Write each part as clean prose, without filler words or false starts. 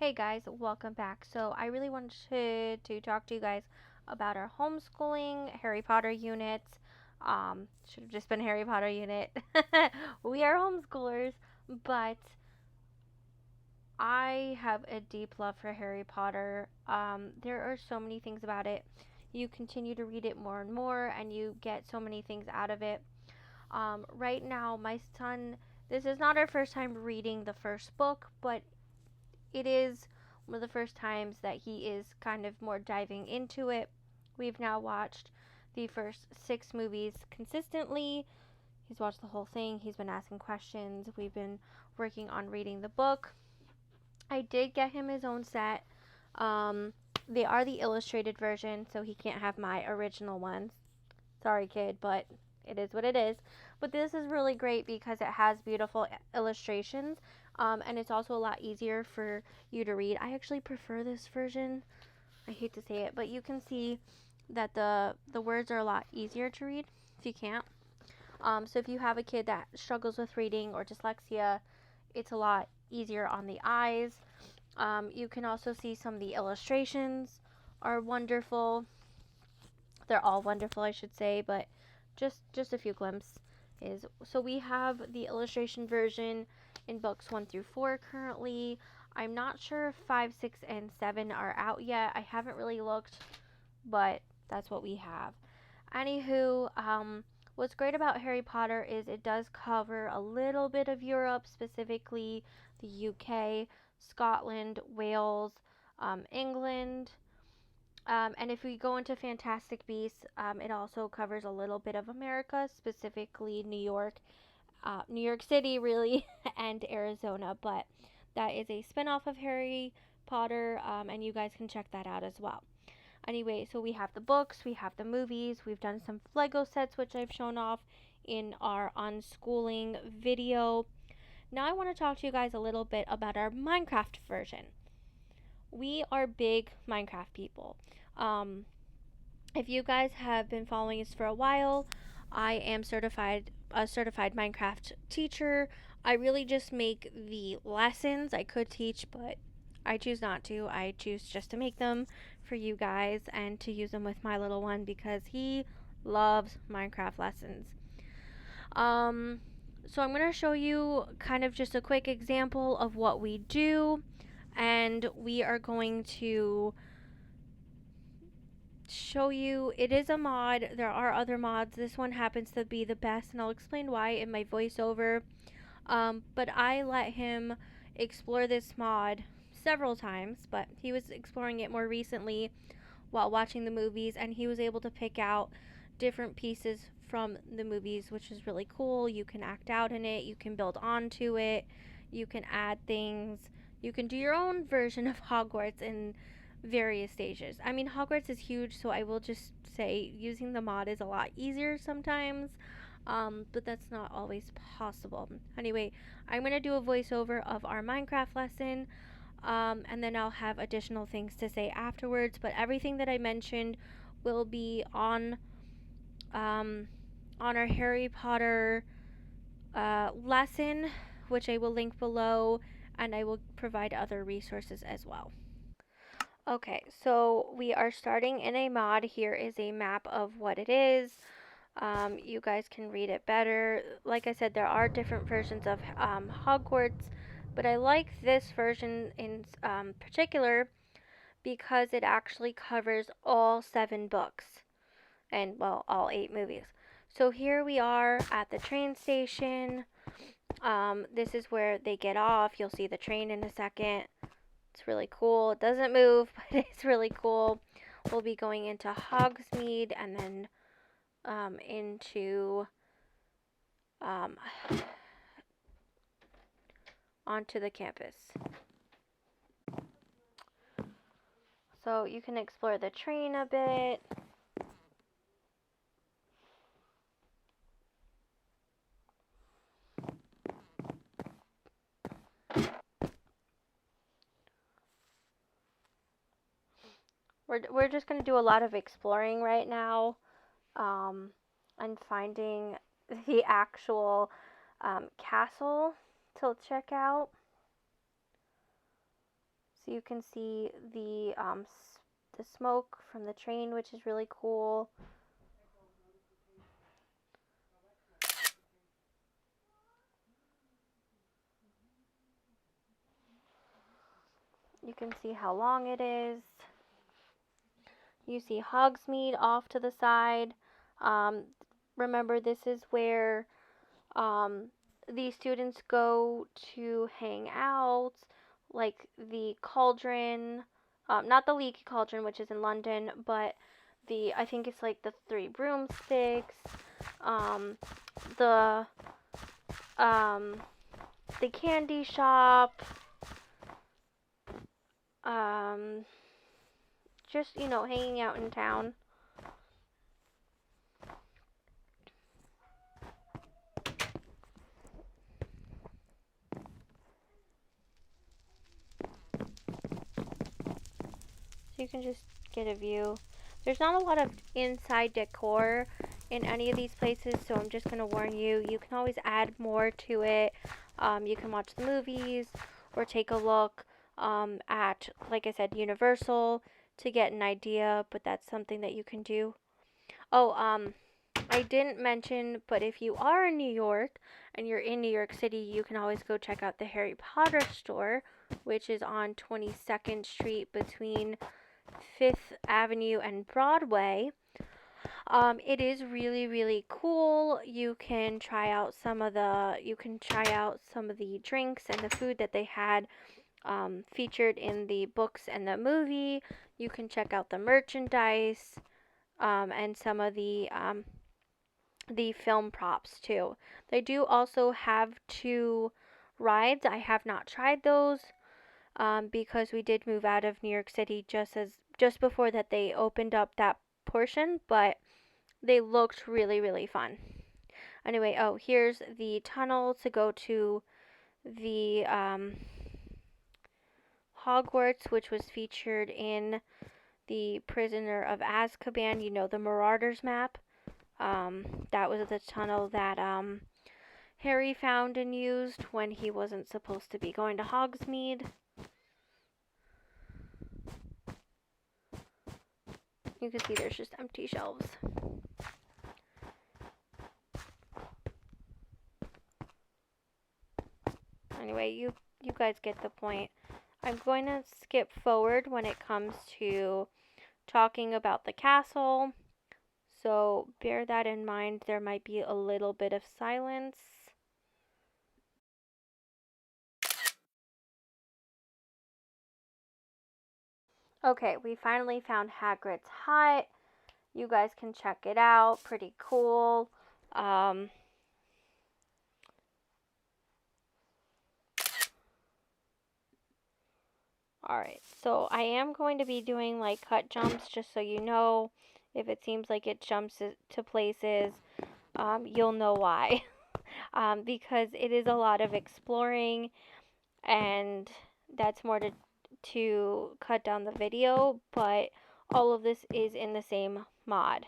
Hey guys, welcome back. So I really wanted to talk to you guys about our homeschooling Harry Potter units. Should have just been Harry Potter unit. We are homeschoolers, but I have a deep love for Harry Potter. There are so many things about it. You continue to read it more and more, and you get so many things out of it. Right now, my son, this is not our first time reading the first book, but it is one of the first times that he is kind of more diving into it. We've now watched the first 6 movies consistently. He's watched the whole thing. He's been asking questions. We've been working on reading the book. I did get him his own set. Um, they are the illustrated version, so he can't have my original ones. Sorry, kid, but it is what it is. But this is really great because it has beautiful illustrations, and it's also a lot easier for you to read. I actually prefer this version. I hate to say it, but you can see that the words are a lot easier to read if you can't. So if you have a kid that struggles with reading or dyslexia, it's a lot easier on the eyes. You can also see some of the illustrations are wonderful. They're all wonderful, I should say, but just a few glimpses is. So we have the illustration version in books 1 through 4 currently. I'm not sure if 5, 6, and 7 are out yet. I haven't really looked, but that's what we have. Anywho, what's great about Harry Potter is it does cover a little bit of Europe, specifically the UK, Scotland, Wales, England. And if we go into Fantastic Beasts, it also covers a little bit of America, specifically New York City, really, and Arizona. But that is a spinoff of Harry Potter, and you guys can check that out as well. Anyway, so we have the books, we have the movies, we've done some Lego sets, which I've shown off in our unschooling video. Now I want to talk to you guys a little bit about our Minecraft version. We are big Minecraft people. Um, if you guys have been following us for a while, I am a certified Minecraft teacher. I really just make the lessons. I could teach, but I choose not to. I choose just to make them for you guys and to use them with my little one because he loves Minecraft lessons. Um, so I'm going to show you kind of just a quick example of what we do, and we are going to show you. It is a mod. There are other mods. This one happens to be the best, and I'll explain why in my voiceover. But I let him explore this mod several times, but he was exploring it more recently while watching the movies, and he was able to pick out different pieces from the movies, which is really cool. You can act out in it, you can build onto it, you can add things, you can do your own version of Hogwarts in various stages. I mean, Hogwarts is huge, so I will just say using the mod is a lot easier sometimes, but that's not always possible. Anyway, I'm going to do a voiceover of our Minecraft lesson, and then I'll have additional things to say afterwards, but everything that I mentioned will be on our Harry Potter lesson, which I will link below, and I will provide other resources as well. Okay, so we are starting in a mod. Here is a map of what it is. You guys can read it better. Like I said, there are different versions of Hogwarts, but I like this version in particular because it actually covers all 7 books and, well, all 8 movies. So here we are at the train station. This is where they get off. You'll see the train in a second. It's really cool. It doesn't move, but it's really cool. We'll be going into Hogsmeade and then into um, onto the campus. So you can explore the train a bit. We're just going to do a lot of exploring right now, and finding the actual castle to check out. So you can see the smoke from the train, which is really cool. You can see how long it is. You see Hogsmeade off to the side. Remember, this is where these students go to hang out, like the Cauldron, not the Leaky Cauldron, which is in London, but I think it's like the Three Broomsticks, the candy shop, just, hanging out in town. So you can just get a view. There's not a lot of inside decor in any of these places, so I'm just going to warn you, you can always add more to it. You can watch the movies or take a look at, like I said, Universal to get an idea, but that's something that you can do. Oh, I didn't mention, but if you are in New York and you're in New York City, you can always go check out the Harry Potter store, which is on 22nd Street between 5th Avenue and Broadway. It is really, really cool. You can try out some of the drinks and the food that they had featured in the books and the movie. You can check out the merchandise and some of the film props too. They do also have 2 rides. I have not tried those because we did move out of New York City just before that they opened up that portion, but they looked really, really fun. Anyway, here's the tunnel to go to the Hogwarts, which was featured in the Prisoner of Azkaban, the Marauders map. That was the tunnel that Harry found and used when he wasn't supposed to be going to Hogsmeade. You can see there's just empty shelves. Anyway, you guys get the point. I'm going to skip forward when it comes to talking about the castle. So bear that in mind. There might be a little bit of silence. Okay, we finally found Hagrid's hut. You guys can check it out. Pretty cool. Alright, so I am going to be doing like cut jumps just so you know. If it seems like it jumps to places, you'll know why. Because it is a lot of exploring, and that's more to cut down the video, but all of this is in the same mod.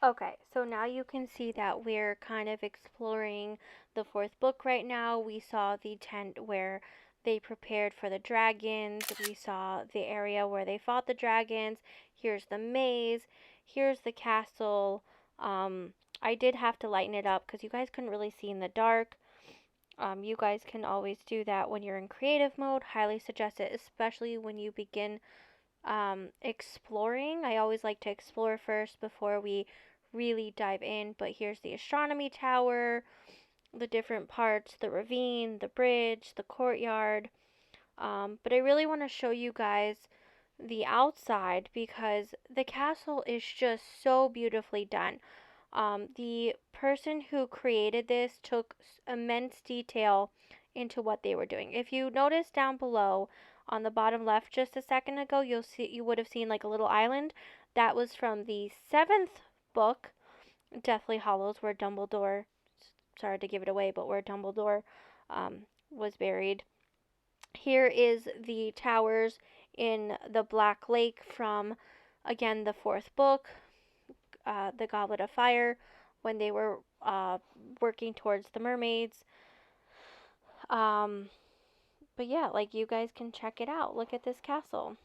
Okay, so now you can see that we're kind of exploring the fourth book right now. We saw the tent where they prepared for the dragons. We saw the area where they fought the dragons. Here's the maze. Here's the castle. I did have to lighten it up because you guys couldn't really see in the dark. You guys can always do that when you're in creative mode. Highly suggest it, especially when you begin exploring. I always like to explore first before we really dive in. But here's the astronomy tower, the different parts, the ravine, the bridge, the courtyard. But I really want to show you guys the outside because the castle is just so beautifully done. The person who created this took immense detail into what they were doing. If you notice down below on the bottom left just a second ago, you would have seen like a little island. That was from the 7th book, Deathly Hallows, where Dumbledore, sorry to give it away, but where Dumbledore was buried. Here is the towers in the Black Lake from, again, the 4th book, the Goblet of Fire, when they were working towards the mermaids. But yeah, like, you guys can check it out. Look at this castle.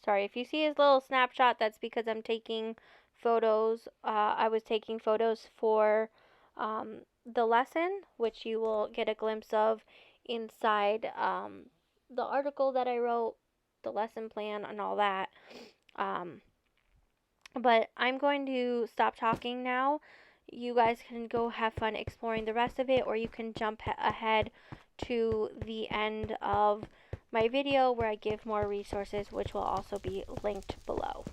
Sorry, if you see his little snapshot, that's because I'm taking photos. I was taking photos for the lesson, which you will get a glimpse of inside the article that I wrote, the lesson plan, and all that. But I'm going to stop talking now. You guys can go have fun exploring the rest of it, or you can jump ahead to the end of my video where I give more resources, which will also be linked below.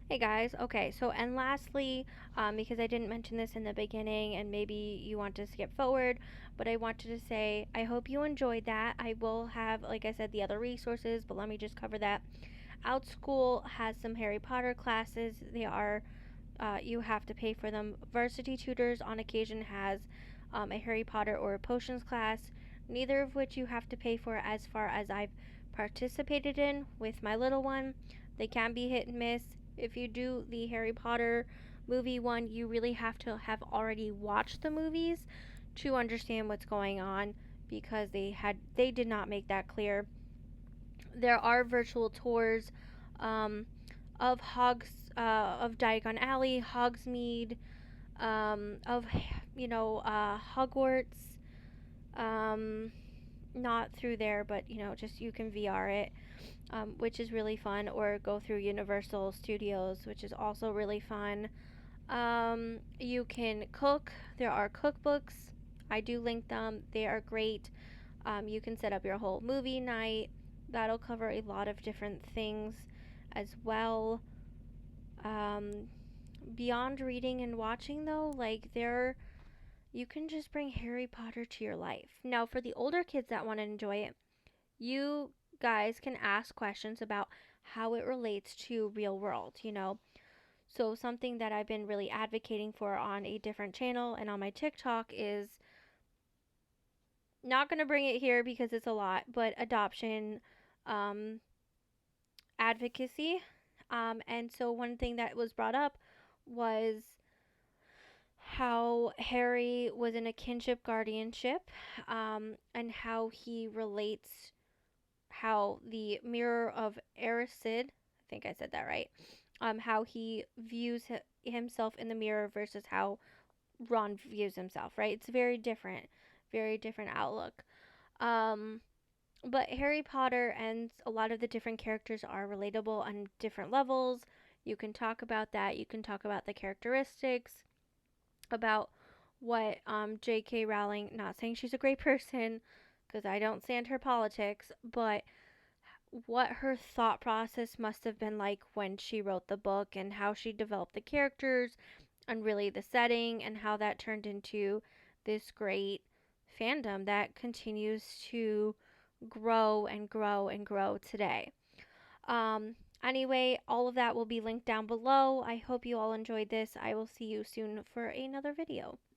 Hey guys, okay, so and lastly, because I didn't mention this in the beginning and maybe you want to skip forward, but I wanted to say I hope you enjoyed that. I will have, like I said, the other resources, but let me just cover that. Outschool has some Harry Potter classes. They are, you have to pay for them. Varsity Tutors on occasion has a Harry Potter or a potions class, neither of which you have to pay for as far as I've participated in with my little one. They can be hit and miss. If you do the Harry Potter movie one, you really have to have already watched the movies to understand what's going on because they did not make that clear. There are virtual tours um, of Diagon Alley, Hogsmeade, of Hogwarts. Um, Not through there, but just you can VR it, which is really fun, or go through Universal Studios, which is also really fun. You can cook. There are cookbooks. I do link them. They are great. You can set up your whole movie night. That'll cover a lot of different things as well. Um, Beyond reading and watching, though, like you can just bring Harry Potter to your life. Now, for the older kids that want to enjoy it, you guys can ask questions about how it relates to real world. So something that I've been really advocating for on a different channel and on my TikTok is not going to bring it here because it's a lot, but adoption um, advocacy. And so one thing that was brought up was how Harry was in a kinship guardianship, and how he relates, how the mirror of Erised, I think I said that right, how he views himself in the mirror versus how Ron views himself, right? It's very different outlook. Um, but Harry Potter and a lot of the different characters are relatable on different levels. You can talk about that. You can talk about the characteristics, about what J.K. Rowling, not saying she's a great person, because I don't stand her politics, but what her thought process must have been like when she wrote the book and how she developed the characters and really the setting and how that turned into this great fandom that continues to grow and grow and grow today. Anyway, all of that will be linked down below. I hope you all enjoyed this. I will see you soon for another video.